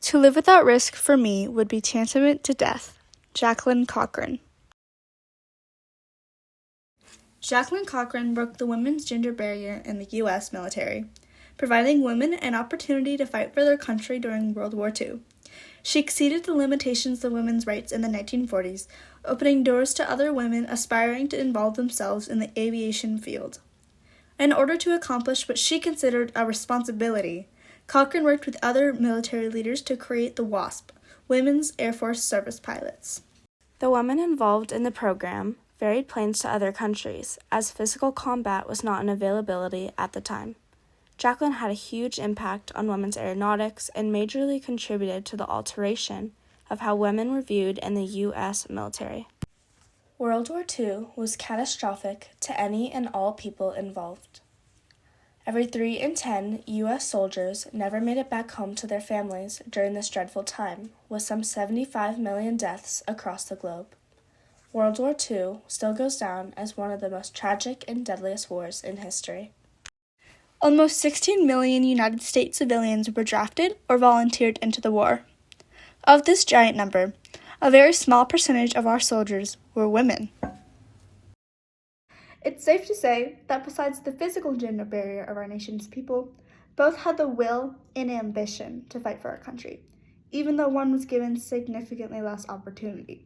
To live without risk for me would be tantamount to death. Jacqueline Cochran. Jacqueline Cochran broke the women's gender barrier in the U.S. military, providing women an opportunity to fight for their country during World War II. She exceeded the limitations of women's rights in the 1940s, opening doors to other women aspiring to involve themselves in the aviation field. In order to accomplish what she considered a responsibility, Cochran worked with other military leaders to create the WASP, Women's Air Force Service Pilots. The women involved in the program ferried planes to other countries, as physical combat was not an availability at the time. Jacqueline had a huge impact on women's aeronautics and majorly contributed to the alteration of how women were viewed in the U.S. military. World War II was catastrophic to any and all people involved. Every 3 in 10 U.S. soldiers never made it back home to their families during this dreadful time, with some 75 million deaths across the globe. World War II still goes down as one of the most tragic and deadliest wars in history. Almost 16 million United States civilians were drafted or volunteered into the war. Of this giant number, a very small percentage of our soldiers were women. It's safe to say that besides the physical gender barrier of our nation's people, both had the will and ambition to fight for our country, even though one was given significantly less opportunity.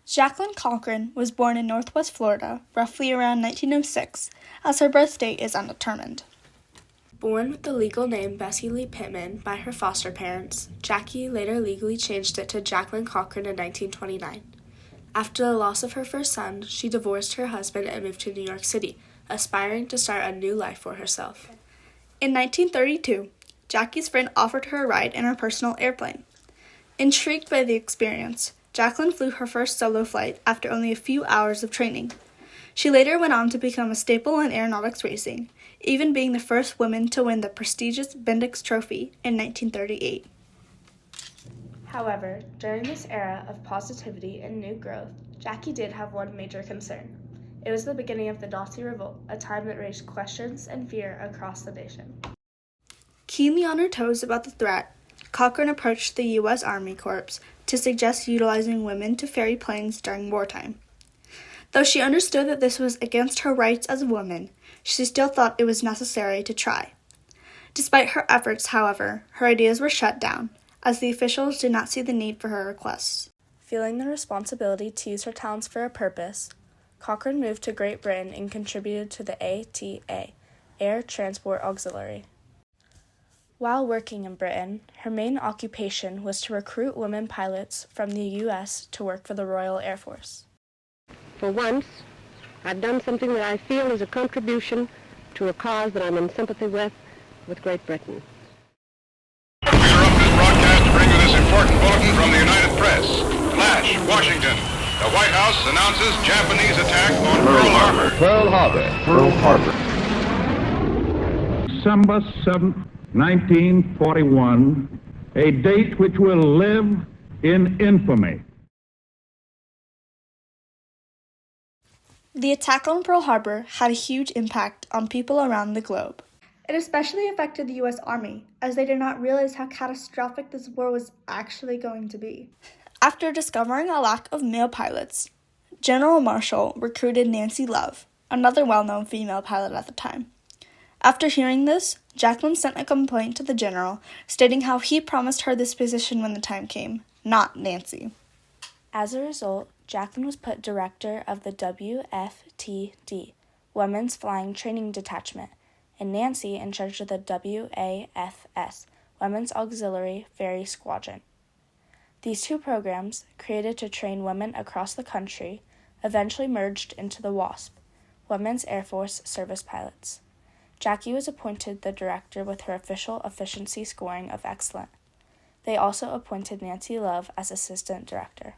Jacqueline Cochran was born in Northwest Florida, roughly around 1906, as her birth date is undetermined. Born with the legal name Bessie Lee Pittman by her foster parents, Jackie later legally changed it to Jacqueline Cochran in 1929. After the loss of her first son, she divorced her husband and moved to New York City, aspiring to start a new life for herself. In 1932, Jackie's friend offered her a ride in her personal airplane. Intrigued by the experience, Jacqueline flew her first solo flight after only a few hours of training. She later went on to become a staple in aeronautics racing, even being the first woman to win the prestigious Bendix Trophy in 1938. However, during this era of positivity and new growth, Jackie did have one major concern. It was the beginning of the Nazi Revolt, a time that raised questions and fear across the nation. Keenly on her toes about the threat, Cochran approached the U.S. Army Corps to suggest utilizing women to ferry planes during wartime. Though she understood that this was against her rights as a woman, she still thought it was necessary to try. Despite her efforts, however, her ideas were shut down, as the officials did not see the need for her requests. Feeling the responsibility to use her talents for a purpose, Cochran moved to Great Britain and contributed to the ATA, Air Transport Auxiliary. While working in Britain, her main occupation was to recruit women pilots from the U.S. to work for the Royal Air Force. For once, I've done something that I feel is a contribution to a cause that I'm in sympathy with Great Britain. We interrupt this broadcast to bring you this important bulletin from the United Press. Flash, Washington. The White House announces Japanese attack on Pearl Harbor. Pearl Harbor. Pearl Harbor. December 7th, 1941, a date which will live in infamy. The attack on Pearl Harbor had a huge impact on people around the globe. It especially affected the U.S. Army, as they did not realize how catastrophic this war was actually going to be. After discovering a lack of male pilots, General Marshall recruited Nancy Love, another well-known female pilot at the time. After hearing this, Jacqueline sent a complaint to the general, stating how he promised her this position when the time came, not Nancy. As a result, Jacqueline was put director of the WFTD, Women's Flying Training Detachment, and Nancy in charge of the WAFS, Women's Auxiliary Ferry Squadron. These two programs, created to train women across the country, eventually merged into the WASP, Women's Air Force Service Pilots. Jackie was appointed the director with her official efficiency scoring of excellent. They also appointed Nancy Love as assistant director.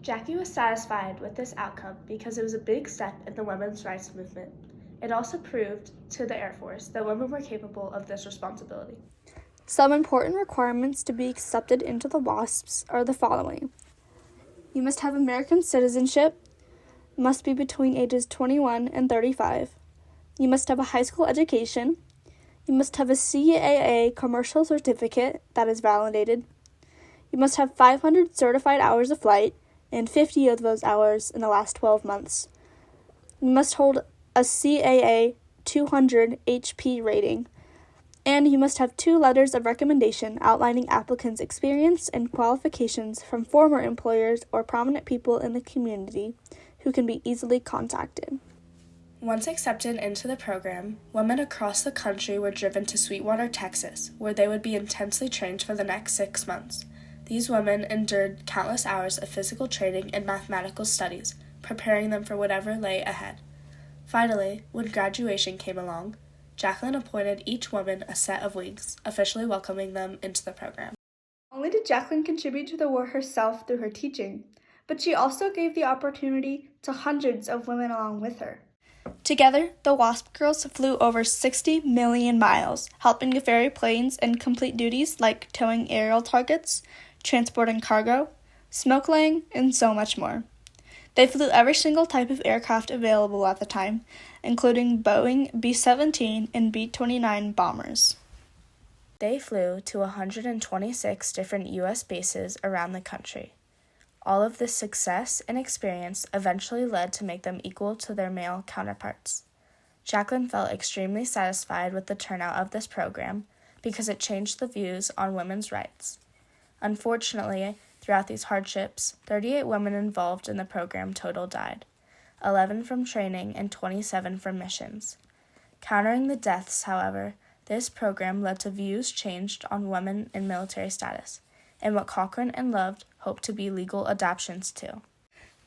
Jackie was satisfied with this outcome because it was a big step in the women's rights movement. It also proved to the Air Force that women were capable of this responsibility. Some important requirements to be accepted into the WASPs are the following. You must have American citizenship, must be between ages 21 and 35. You must have a high school education. You must have a CAA commercial certificate that is validated. You must have 500 certified hours of flight and 50 of those hours in the last 12 months. You must hold a CAA 200 HP rating, and you must have 2 letters of recommendation outlining applicants' experience and qualifications from former employers or prominent people in the community who can be easily contacted. Once accepted into the program, women across the country were driven to Sweetwater, Texas, where they would be intensely trained for the next 6 months. These women endured countless hours of physical training and mathematical studies, preparing them for whatever lay ahead. Finally, when graduation came along, Jacqueline appointed each woman a set of wings, officially welcoming them into the program. Not only did Jacqueline contribute to the war herself through her teaching, but she also gave the opportunity to hundreds of women along with her. Together, the WASP girls flew over 60 million miles, helping to ferry planes and complete duties like towing aerial targets, transporting cargo, smoke laying, and so much more. They flew every single type of aircraft available at the time, including Boeing B-17 and B-29 bombers. They flew to 126 different U.S. bases around the country. All of this success and experience eventually led to make them equal to their male counterparts. Jacqueline felt extremely satisfied with the turnout of this program because it changed the views on women's rights. Unfortunately, throughout these hardships, 38 women involved in the program total died, 11 from training and 27 from missions. Countering the deaths, however, this program led to views changed on women in military status, and what Cochrane and Loved hoped to be legal adoptions to.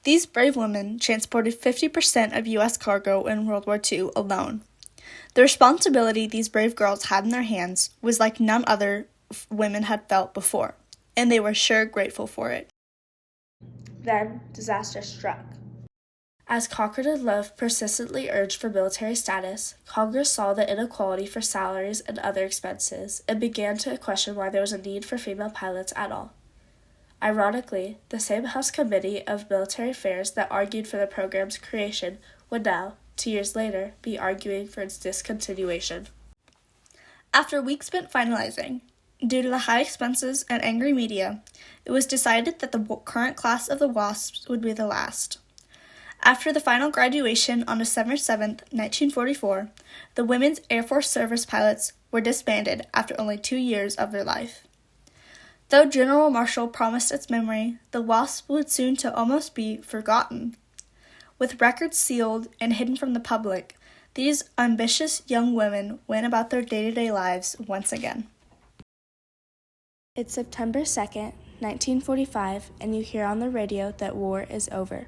These brave women transported 50% of U.S. cargo in World War II alone. The responsibility these brave girls had in their hands was like none other women had felt before, and they were sure grateful for it. Then, disaster struck. As Cochrane and Love persistently urged for military status, Congress saw the inequality for salaries and other expenses and began to question why there was a need for female pilots at all. Ironically, the same House Committee of Military Affairs that argued for the program's creation would now, 2 years later, be arguing for its discontinuation. After weeks spent finalizing, due to the high expenses and angry media, it was decided that the current class of the WASPs would be the last. After the final graduation on December 7, 1944, the Women's Air Force Service pilots were disbanded after only 2 years of their life. Though General Marshall promised its memory, the WASP would soon to almost be forgotten. With records sealed and hidden from the public, these ambitious young women went about their day-to-day lives once again. It's September 2nd, 1945, and you hear on the radio that war is over.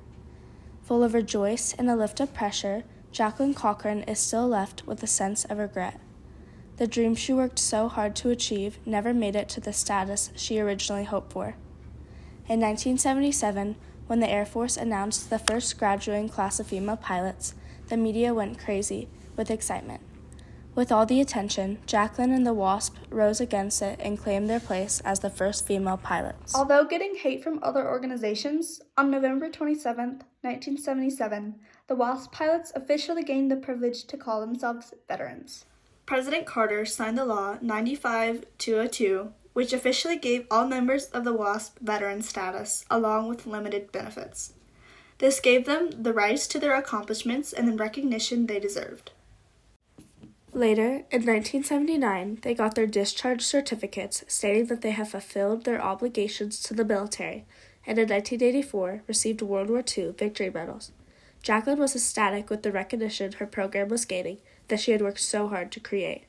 Full of rejoice and a lift of pressure, Jacqueline Cochrane is still left with a sense of regret. The dream she worked so hard to achieve never made it to the status she originally hoped for. In 1977, when the Air Force announced the first graduating class of female pilots, the media went crazy with excitement. With all the attention, Jacqueline and the WASP rose against it and claimed their place as the first female pilots. Although getting hate from other organizations, on November 27, 1977, the WASP pilots officially gained the privilege to call themselves veterans. President Carter signed the law 95-202, which officially gave all members of the WASP veteran status, along with limited benefits. This gave them the rights to their accomplishments and the recognition they deserved. Later, in 1979, they got their discharge certificates stating that they have fulfilled their obligations to the military, and in 1984 received World War II victory medals. Jacqueline was ecstatic with the recognition her program was gaining that she had worked so hard to create.